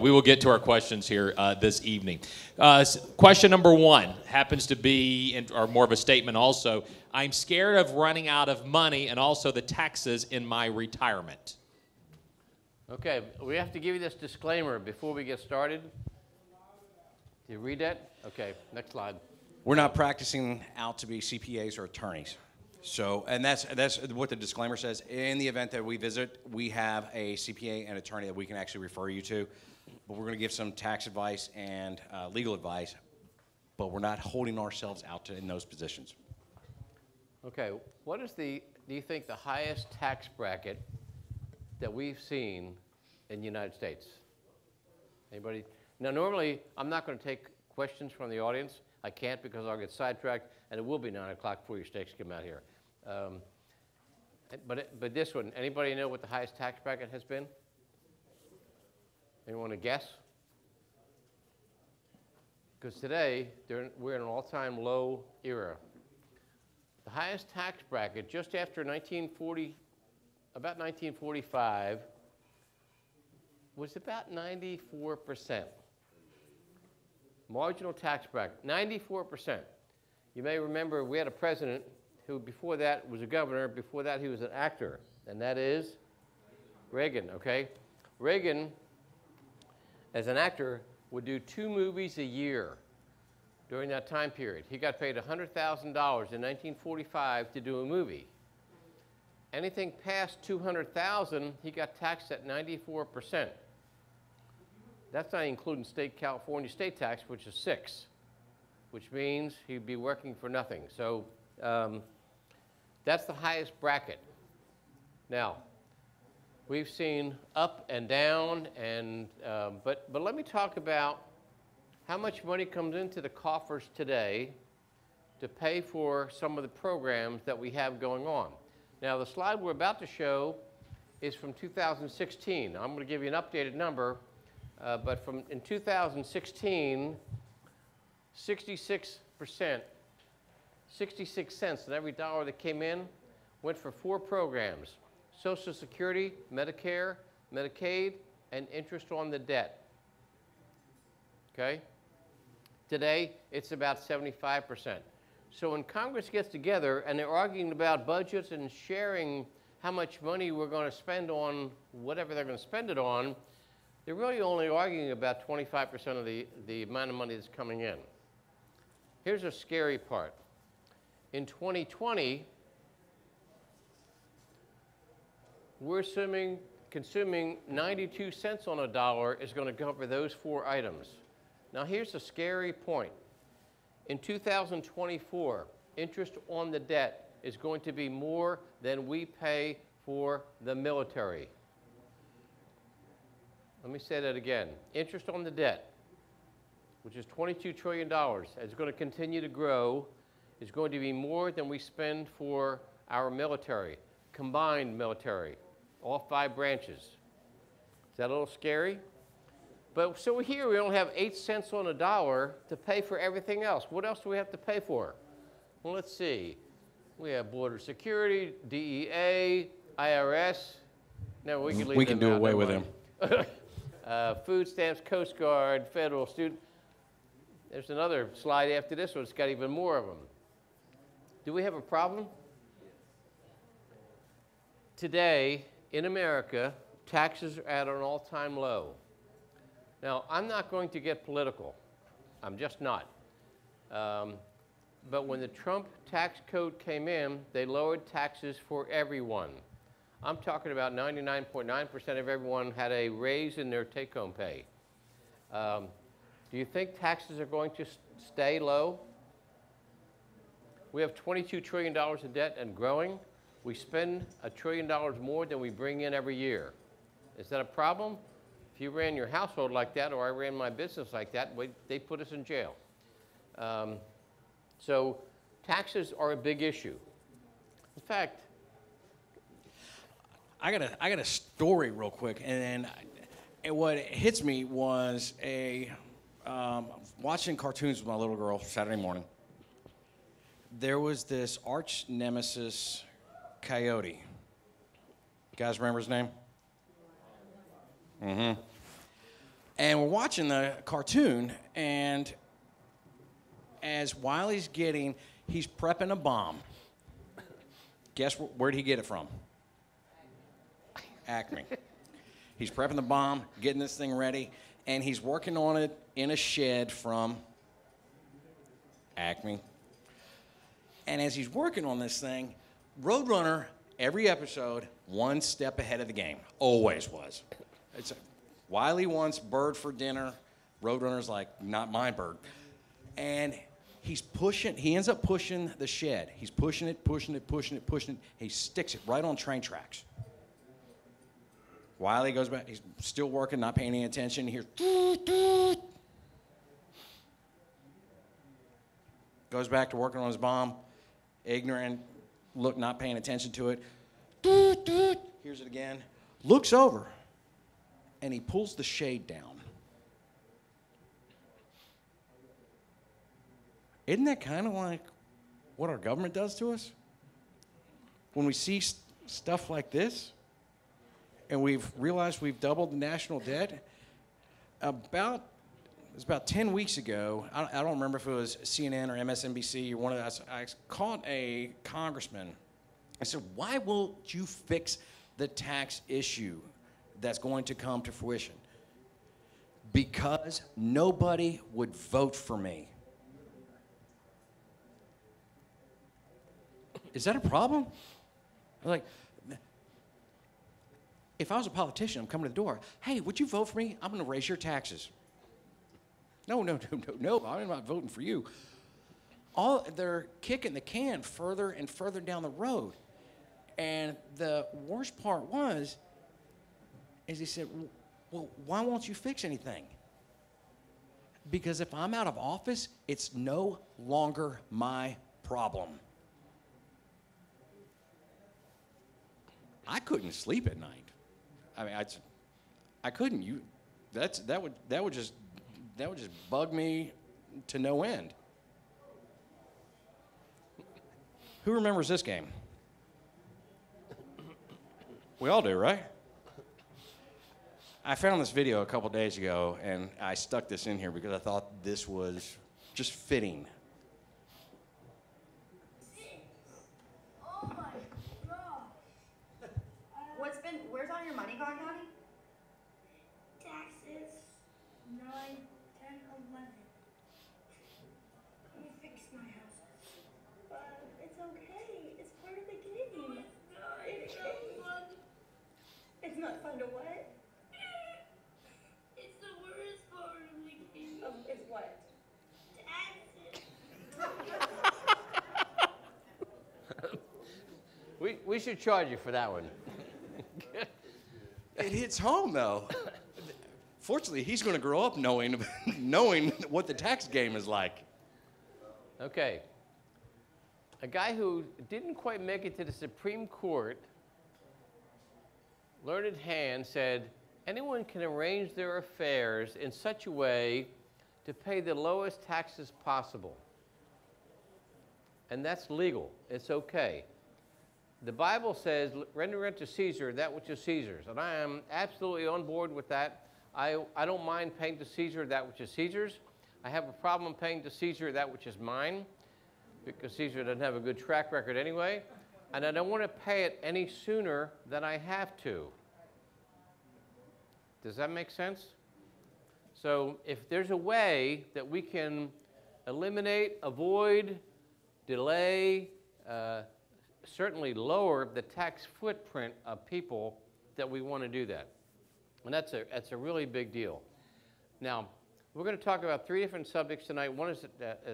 We will get to our questions here this evening. Question number one happens to be, or more of a statement also, I'm scared of running out of money and also the taxes in my retirement. Okay, we have to give you this disclaimer before we get started. Do you read that? Okay, next slide. We're not practicing out to be CPAs or attorneys. So, and that's what the disclaimer says. In the event that we visit, we have a CPA and attorney that we can actually refer you to. But we're going to give some tax advice and legal advice, but we're not holding ourselves out in those positions. Okay, what is do you think the highest tax bracket that we've seen in the United States? Anybody? Now, normally, I'm not going to take questions from the audience. I can't because I'll get sidetracked, and it will be 9 o'clock before your stakes come out here. But this one, anybody know what the highest tax bracket has been? Anyone want to guess? Because today, we're in an all-time low era. The highest tax bracket just after about 1945, was about 94%. Marginal tax bracket, 94%. You may remember we had a president who before that was a governor, before that he was an actor, and that is Reagan, okay? Reagan, as an actor, would do 2 movies a year during that time period. He got paid $100,000 in 1945 to do a movie. Anything past $200,000, he got taxed at 94%. That's not including California state tax, which is 6%, which means he'd be working for nothing. So that's the highest bracket. Now, we've seen up and down, but let me talk about how much money comes into the coffers today to pay for some of the programs that we have going on. Now, the slide we're about to show is from 2016. I'm going to give you an updated number, but in 2016, 66%, 66 cents on every dollar that came in went for 4 programs: Social Security, Medicare, Medicaid, and interest on the debt. Okay? Today, it's about 75%. So when Congress gets together and they're arguing about budgets and sharing how much money we're going to spend on whatever they're going to spend it on, they're really only arguing about 25% of the amount of money that's coming in. Here's a scary part. In 2020, we're consuming 92 cents on a dollar is going to cover those 4 items. Now, here's a scary point. In 2024, interest on the debt is going to be more than we pay for the military. Let me say that again. Interest on the debt, which is $22 trillion, is going to continue to grow, is going to be more than we spend for our military, combined military, all 5 branches. Is that a little scary? But so here we only have 8 cents on a dollar to pay for everything else. What else do we have to pay for? Well, let's see. We have border security, DEA, IRS. No, we can leave We can them do out, away don't with worry. them. Food stamps, Coast Guard, federal student. There's another slide after this one. It's got even more of them. Do we have a problem? Today, in America, taxes are at an all-time low. Now, I'm not going to get political. I'm just not. But when the Trump tax code came in, they lowered taxes for everyone. I'm talking about 99.9% of everyone had a raise in their take-home pay. Do you think taxes are going to stay low? We have $22 trillion in debt and growing. We spend $1 trillion more than we bring in every year. Is that a problem? If you ran your household like that, or I ran my business like that, they'd put us in jail. So taxes are a big issue. In fact, I got a story real quick, and what hits me was watching cartoons with my little girl Saturday morning. There was this arch nemesis coyote. You guys remember his name? Mm-hmm. And we're watching the cartoon, and as Wiley's he's prepping a bomb. Guess where'd he get it from? Acme. He's prepping the bomb, getting this thing ready, and he's working on it in a shed from Acme. And as he's working on this thing, Roadrunner, every episode, one step ahead of the game. Always was. Wiley wants bird for dinner. Roadrunner's like, not my bird. And he ends up pushing the shed. He's pushing it. He sticks it right on train tracks. Wiley goes back. He's still working, not paying any attention. He hears, goes back to working on his bomb. Ignorant, not paying attention to it. Hears it again. Looks over, and he pulls the shade down. Isn't that kind of like what our government does to us? When we see stuff like this, and we've realized we've doubled the national debt, it was about 10 weeks ago, I don't remember if it was CNN or MSNBC or one of those, I caught a congressman. I said, why won't you fix the tax issue that's going to come to fruition? Because nobody would vote for me. Is that a problem? I'm like, if I was a politician, I'm coming to the door. Hey, would you vote for me? I'm going to raise your taxes. No, I'm not voting for you. They're kicking the can further and further down the road. And the worst part is he said, well, why won't you fix anything? Because if I'm out of office, it's no longer my problem. I couldn't sleep at night. I mean, I couldn't. That would just bug me to no end. Who remembers this game? We all do, right? I found this video a couple days ago, and I stuck this in here because I thought this was just fitting. Oh my God. Where's all your money gone, honey? Taxes. 9, 10, 11. Let me fix my house. It's okay. It's part of the game. It's not fun. It's not fun to what? It's the worst part of the game. It's what? Taxes. We should charge you for that one. It hits home, though. Fortunately, he's going to grow up knowing what the tax game is like. Okay. A guy who didn't quite make it to the Supreme Court, learned hand, said, anyone can arrange their affairs in such a way to pay the lowest taxes possible. And that's legal. It's okay. The Bible says, render unto Caesar that which is Caesar's. And I am absolutely on board with that. I don't mind paying to Caesar that which is Caesar's. I have a problem paying to Caesar that which is mine, because Caesar doesn't have a good track record anyway. And I don't want to pay it any sooner than I have to. Does that make sense? So if there's a way that we can eliminate, avoid, delay, certainly lower the tax footprint of people, that we want to do that. And that's a really big deal. Now, we're going to talk about 3 different subjects tonight. One is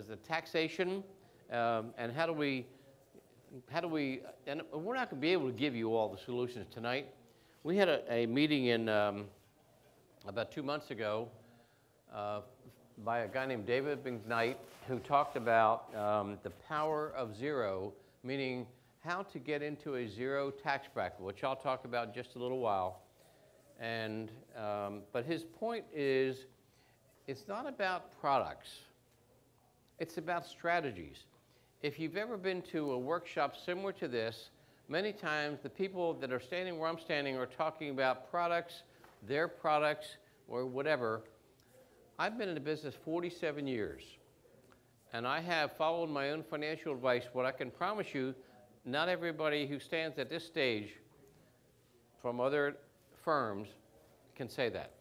the taxation, and how do we, and we're not going to be able to give you all the solutions tonight. We had a meeting in about 2 months ago by a guy named David McKnight, who talked about the power of zero, meaning how to get into a zero tax bracket, which I'll talk about in just a little while. And, but his point is, it's not about products. It's about strategies. If you've ever been to a workshop similar to this, many times the people that are standing where I'm standing are talking about products, their products, or whatever, I've been in the business 47 years, and I have followed my own financial advice. What I can promise you, not everybody who stands at this stage from other firms can say that.